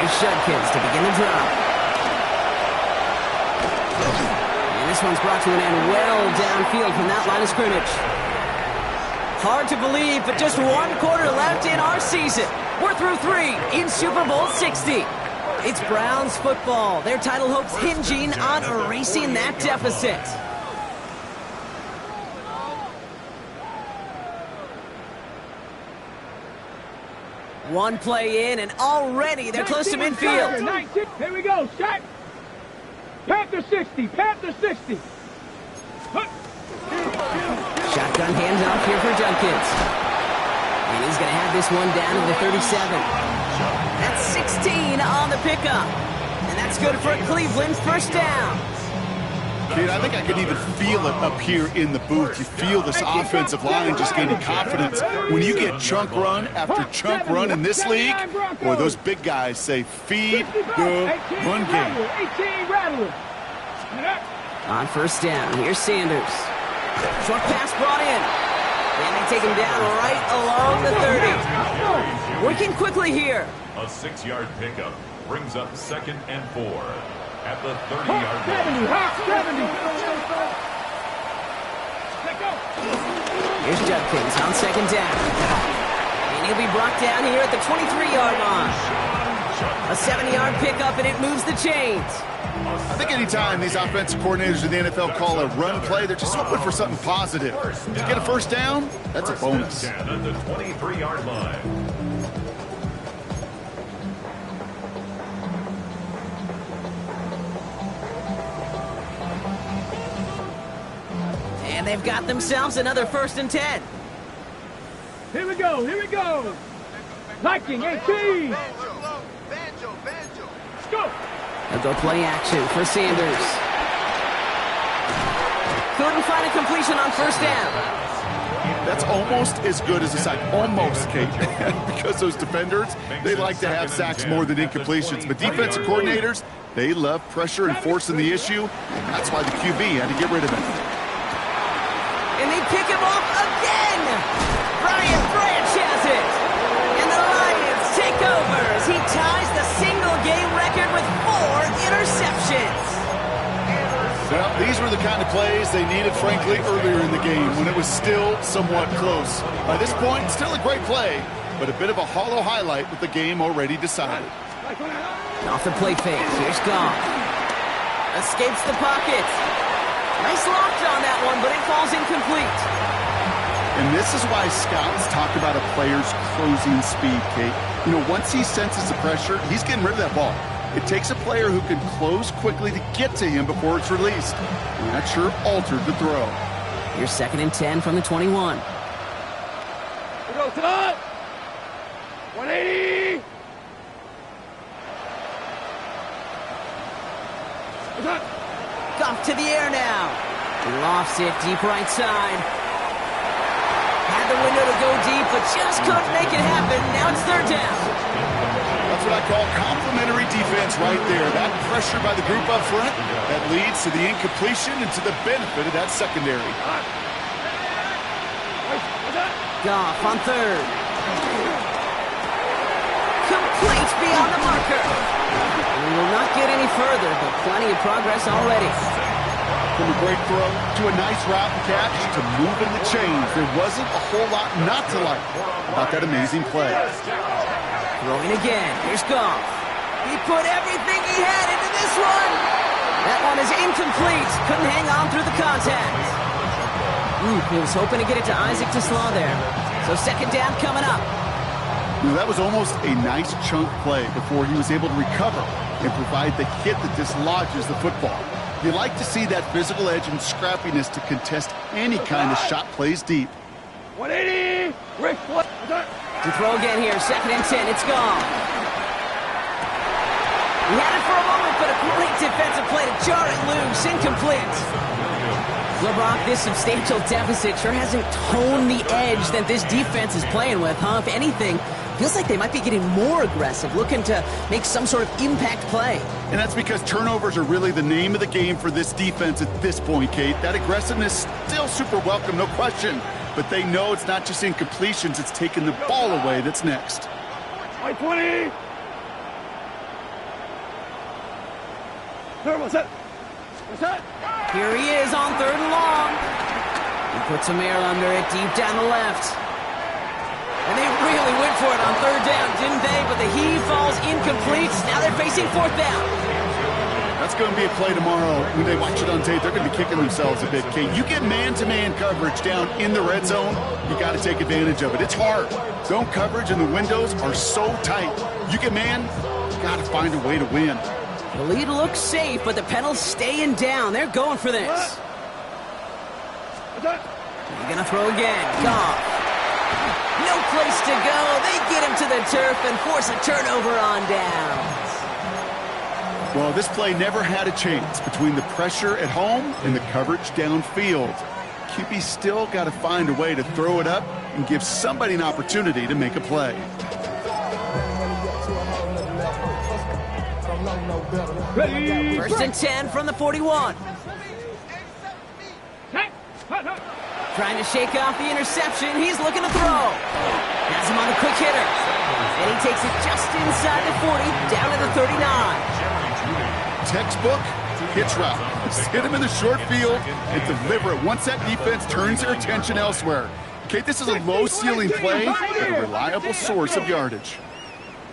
Here's Judkins to begin the drive. And this one's brought to an end well downfield from that line of scrimmage. Hard to believe, but just 1 quarter left in our season. We're through 3 in Super Bowl 60. It's Browns football. Their title hopes hinging on erasing that deficit. One play in, and already they're close to midfield. 19. Here we go, Shaq. Panther 60, Panther 60. Shotgun handoff here for Junkins. And he's going to have this one down to the 37. That's 16 on the pickup. And that's good for Cleveland's first down. Kid, I think I can even feel it up here in the booth. You feel this offensive line just gaining confidence. When you get chunk run after chunk run in this league, boy, those big guys say, feed the run game. 18 rattlers. On first down, here's Sanders. Short pass brought in. And they take him down right along the 30. Working quickly here. A 6-yard pickup brings up 2nd and 4 at the 30-yard line. Here's Judkins on second down. And he'll be brought down here at the 23-yard line. A 7-yard pickup, and it moves the chains. I think anytime these offensive coordinators in the NFL call a run play, they're just hoping for something positive. To get a first down, that's a bonus. At the 23-yard line. And they've got themselves another 1st and 10. Here we go, here we go. Liking 18. Let's go. They'll go play action for Sanders. Couldn't find a completion on first down. That's almost as good as a sack. Almost, Kate. Because those defenders, they like to have sacks more than incompletions. But defensive coordinators, they love pressure and forcing the issue. That's why the QB had to get rid of it. And they pick him off again. Brian Branch has it. And the Lions take over as he ties the single-game record with 4 interceptions. Well, these were the kind of plays they needed, frankly, earlier in the game when it was still somewhat close. By this point, still a great play, but a bit of a hollow highlight with the game already decided. Off the play fake, here's Goff. Escapes the pocket. Nice lock on that one, but it falls incomplete. And this is why scouts talk about a player's closing speed, Kate. You know, once he senses the pressure, he's getting rid of that ball. It takes a player who can close quickly to get to him before it's released. And that sure altered the throw. Here's 2nd and 10 from the 21. We go to the 180. Goff to the air now. He lofts it deep right side. Had the window to go deep, but just couldn't make it happen. Now it's 3rd down. That's what I call complimentary defense right there. That pressure by the group up front, that leads to the incompletion and to the benefit of that secondary. Goff on 3rd. Complete beyond the marker. We will not get any further, but plenty of progress already. From a great throw to a nice route and catch to moving the chains, there wasn't a whole lot not to like about that amazing play. Throwing again. Here's Goff. He put everything he had into this one. That one is incomplete. Couldn't hang on through the contact. He was hoping to get it to Isaac Toslaw there. So 2nd down coming up. That was almost a nice chunk play before he was able to recover and provide the hit that dislodges the football. You like to see that physical edge and scrappiness to contest any kind of shot plays deep. 180. Rick, To throw again here, 2nd and 10, it's gone. He had it for a moment, but a great defensive play to jar it loose, incomplete. LeBron, this substantial deficit sure hasn't toned the edge that this defense is playing with, huh? If anything, feels like they might be getting more aggressive, looking to make some sort of impact play. And that's because turnovers are really the name of the game for this defense at this point, Kate. That aggressiveness still super welcome, no question. But they know it's not just incompletions, it's taking the ball away that's next. 20. What's that? Here he is on 3rd and long. He puts some air under it deep down the left. And they really went for it on third down, didn't they? But the heave falls incomplete. Now they're facing fourth down. That's going to be a play tomorrow. When they watch it on tape, they're going to be kicking themselves a bit, Kate. You get man-to-man coverage down in the red zone, you got to take advantage of it. It's hard. Zone coverage and the windows are so tight. You get man, you got to find a way to win. The lead looks safe, but the Penals staying down. They're going for this. They're going to throw again. Goff. No place to go. They get him to the turf and force a turnover on downs. Well, this play never had a chance between the pressure at home and the coverage downfield. QB still got to find a way to throw it up and give somebody an opportunity to make a play. First and 10 from the 41. Trying to shake off the interception. He's looking to throw. Has him on the quick hitter. And he takes it just inside the 40, down to the 39. Textbook hitch route. Just hit him in the short field and deliver it once that defense turns their attention elsewhere. Okay, this is a low-ceiling play, but a reliable source of yardage.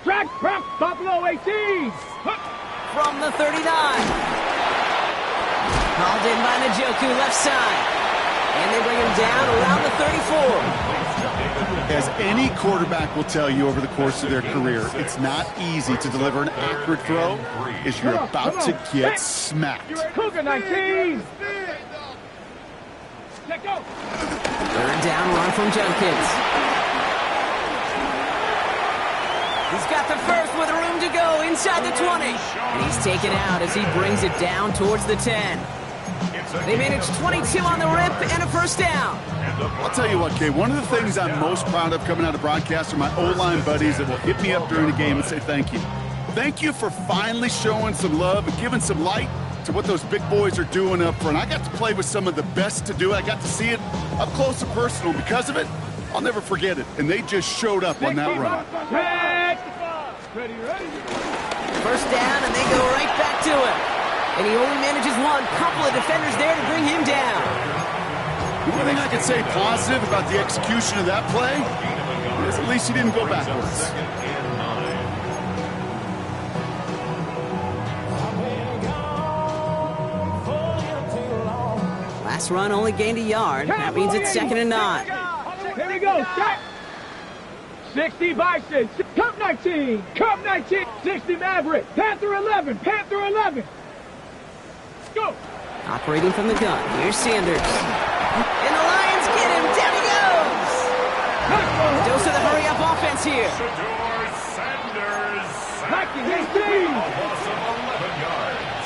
Track prep, Buffalo 18. From the 39. Called in by Njoku, left side. And they bring him down around the 34. As any quarterback will tell you over the course of their career, it's not easy to deliver an accurate throw as you're about to get smacked. Cougar 19. Let go. Third down run from Jenkins. He's got the first with room to go inside the 20. And he's taken out as he brings it down towards the 10. They managed 22 on the rip and a first down. I'll tell you what, Kay, one of the things I'm most proud of coming out of broadcast are my O-line buddies that will hit me up during the game and say thank you. Thank you for finally showing some love and giving some light to what those big boys are doing up front. I got to play with some of the best to do it. I got to see it up close and personal. Because of it, I'll never forget it. And they just showed up on that run. Ready. First down, and they go right back to it. And he only manages one. Couple of defenders there to bring him down. The only thing I can say positive about the execution of that play is at least he didn't go backwards. Last run only gained a yard. That means it's 2nd and 9. Here we go. Set. 60 Bison. Cup 19. Cup 19. 60 Maverick. Panther 11. Panther 11. Go. Operating from the gun. Here's Sanders. And the Lions get him. Down he goes. Dose of the hurry-up offense here. Sanders. Hacking 18. Loss of 11 yards.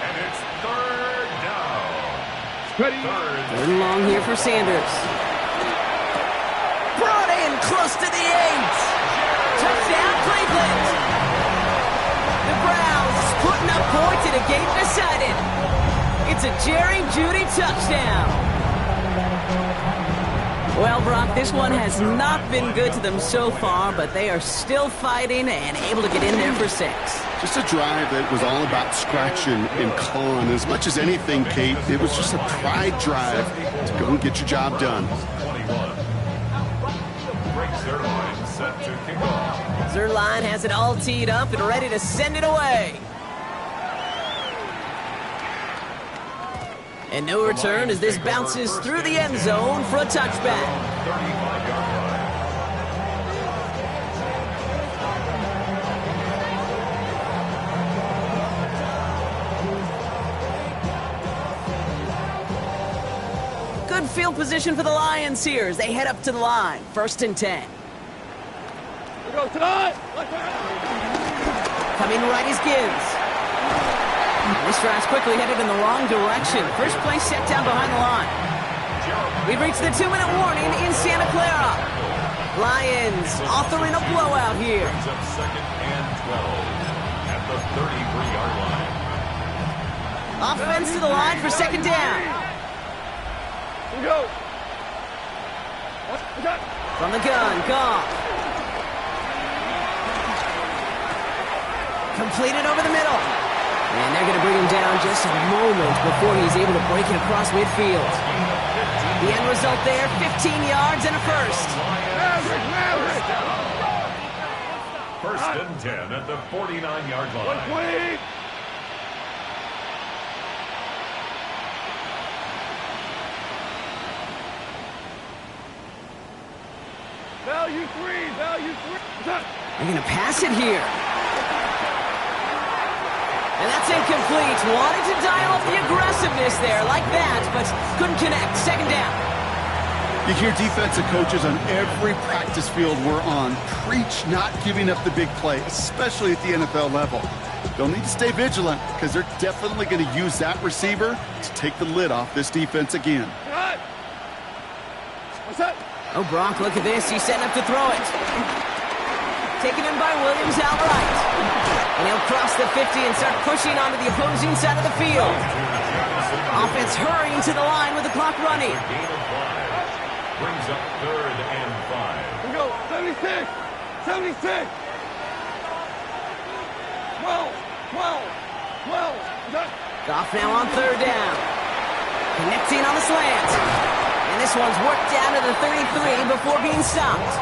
And it's third down. Ready. Third and long here for Sanders. Brought in close to the 8. Touchdown, Cleveland. The Browns putting up points in a game decided. It's a Jerry Jeudy touchdown. Well, Brock, this one has not been good to them so far, but they are still fighting and able to get in there for 6. Just a drive that was all about scratching and clawing. As much as anything, Kate, it was just a pride drive to go and get your job done. 21. Zerline set to kick off. Zerline has it all teed up and ready to send it away. And no return as this bounces through the end zone for a touchback. 35-yard line. Good field position for the Lions here as they head up to the line. 1st and 10. Coming right is Gibbs. This drive's quickly headed in the wrong direction. First play set down behind the line. We've reached the 2-minute warning in Santa Clara. Lions authoring a blowout here. Brings up 2nd and 12 at the 33-yard line. Offense to the line for 2nd down. From the gun, Goff. Completed over the middle. And they're going to bring him down just a moment before he's able to break it across midfield. The end result there, 15 yards and a first. First and 10 at the 49-yard line. 120. Value three. They're going to pass it here. And that's incomplete. Wanted to dial up the aggressiveness there like that, but couldn't connect. Second down. You hear defensive coaches on every practice field we're on preach not giving up the big play, especially at the NFL level. They'll need to stay vigilant because they're definitely going to use that receiver to take the lid off this defense again. What's up? Oh, Brock, look at this. He's setting up to throw it. Taken in by Williams outright. And he'll cross the 50 and start pushing onto the opposing side of the field. Offense hurrying to the line with the clock running. Brings up 3rd and 5. We go. 76. 12. 12. Goff now on 3rd down. Connecting on the slant. And this one's worked down to the 33 before being stopped.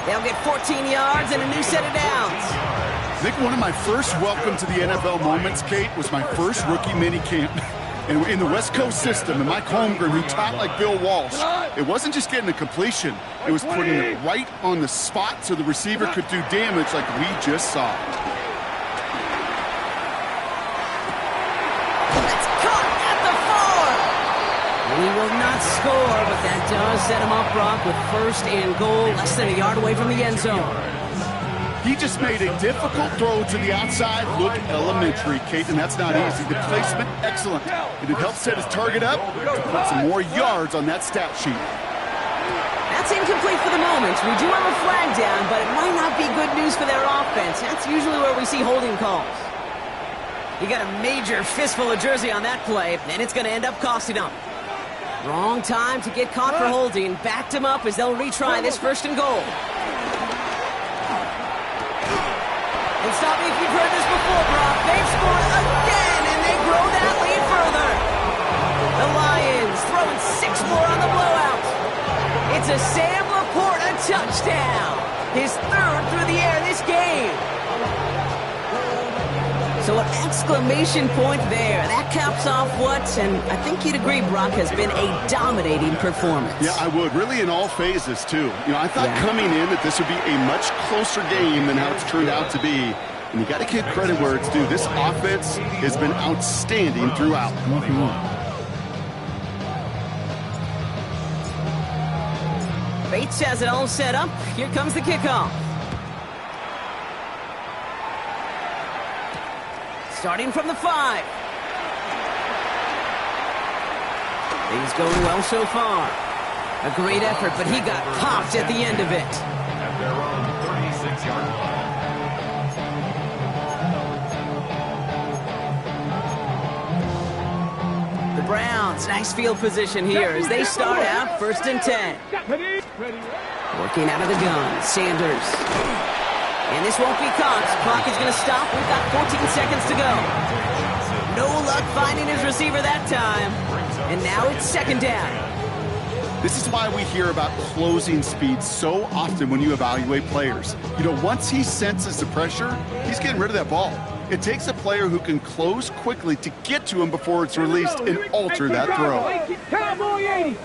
They'll get 14 yards and a new set of downs. I think one of my first welcome to the NFL moments, Kate, was my first rookie mini camp. And in the West Coast system, and Mike Holmgren, who taught like Bill Walsh, it wasn't just getting a completion. It was putting it right on the spot so the receiver could do damage like we just saw. That's caught at the 4. He will not score, but that does set him up, Brock, with 1st and goal, less than a yard away from the end zone. He just made a difficult throw to the outside look elementary, Kate, and that's not easy. The placement, excellent. And it helped set his target up to put some more yards on that stat sheet. That's incomplete for the moment. We do have a flag down, but it might not be good news for their offense. That's usually where we see holding calls. You got a major fistful of jersey on that play, and it's going to end up costing them. Wrong time to get caught for holding. Backed him up as they'll retry this 1st and goal. And stop me if you've heard this before, Brock. They've scored again, and they grow that lead further. The Lions throwing 6 more on the blowout. It's a Sam Laporta touchdown. His 3rd through the air this game. So an exclamation point there. That caps off what, and I think you'd agree, Brock, has been a dominating performance. Yeah, I would. Really in all phases, too. You know, I thought coming in that this would be a much closer game than how it's turned out to be. And you got to give credit where it's due. This offense has been outstanding throughout. Bates has it all set up. Here comes the kickoff. Starting from the 5. Things going well so far. A great effort, but he got popped at the end of it. At their own 36-yard line. The Browns, nice field position here as they start out 1st and 10. Working out of the gun, Sanders. And this won't be caught. Clock is going to stop. We've got 14 seconds to go. No luck finding his receiver that time. And now it's 2nd down. This is why we hear about closing speed so often when you evaluate players. You know, once he senses the pressure, he's getting rid of that ball. It takes a player who can close quickly to get to him before it's released and alter that throw. Cowboy 80.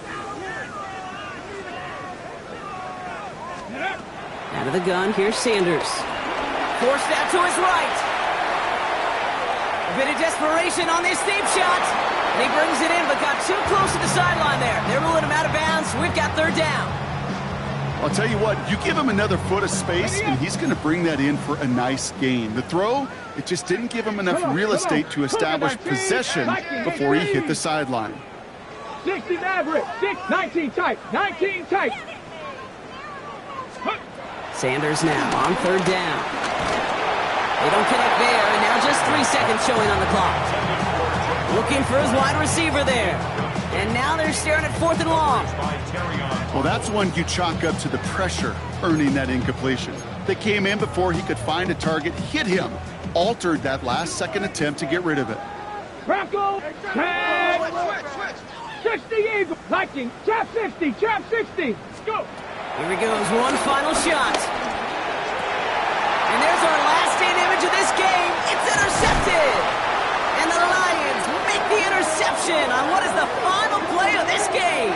Out of the gun, here's Sanders. Forced out to his right. A bit of desperation on this deep shot. And he brings it in, but got too close to the sideline there. They're ruling him out of bounds. We've got 3rd down. I'll tell you what, you give him another foot of space, and he's going to bring that in for a nice gain. The throw, it just didn't give him enough real estate to establish possession before he hit the sideline. 60 Maverick. 19 tight. 19 tight. Sanders now on 3rd down. They don't connect there, and now just 3 seconds showing on the clock. Looking for his wide receiver there. And now they're staring at 4th and long. Well, that's one you chalk up to the pressure earning that incompletion. They came in before he could find a target, hit him, altered that last-second attempt to get rid of it. Crackle. 10. 60 Eagle. Liking. Trap 60. Trap 60. Go. Here he goes, one final shot. And there's our last-stand image of this game. It's intercepted. And the Lions make the interception on what is the final play of this game.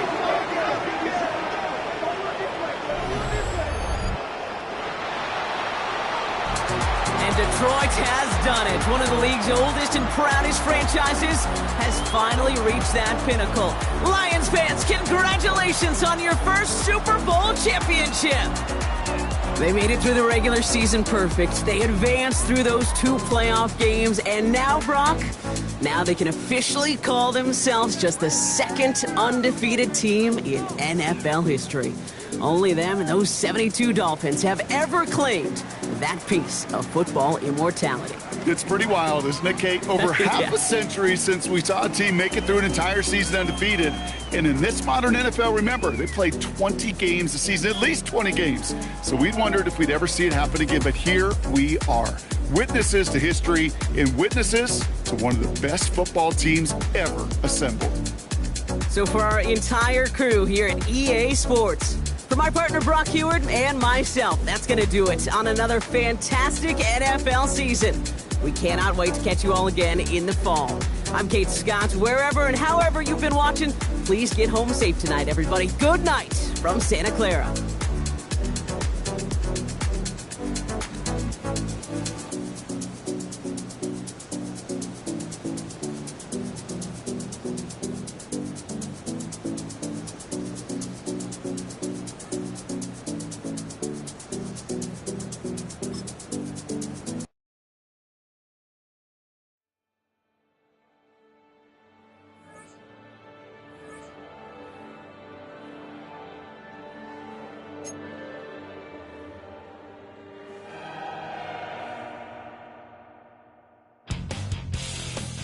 And Detroit has done it. One of the league's oldest and proudest franchises has finally reached that pinnacle. Lions fans, congratulations on your first Super Bowl championship. They made it through the regular season perfect. They advanced through those 2 playoff games. And now, Brock, now they can officially call themselves just the 2nd undefeated team in NFL history. Only them and those 72 Dolphins have ever claimed that piece of football immortality. It's pretty wild, isn't it, Kate? Over half a century since we saw a team make it through an entire season undefeated. And in this modern NFL, remember, they played 20 games a season, at least 20 games. So we wondered if we'd ever see it happen again. But here we are, witnesses to history and witnesses to one of the best football teams ever assembled. So for our entire crew here at EA Sports, for my partner Brock Heward and myself, that's going to do it on another fantastic NFL season. We cannot wait to catch you all again in the fall. I'm Kate Scott. Wherever and however you've been watching, please get home safe tonight, everybody. Good night from Santa Clara.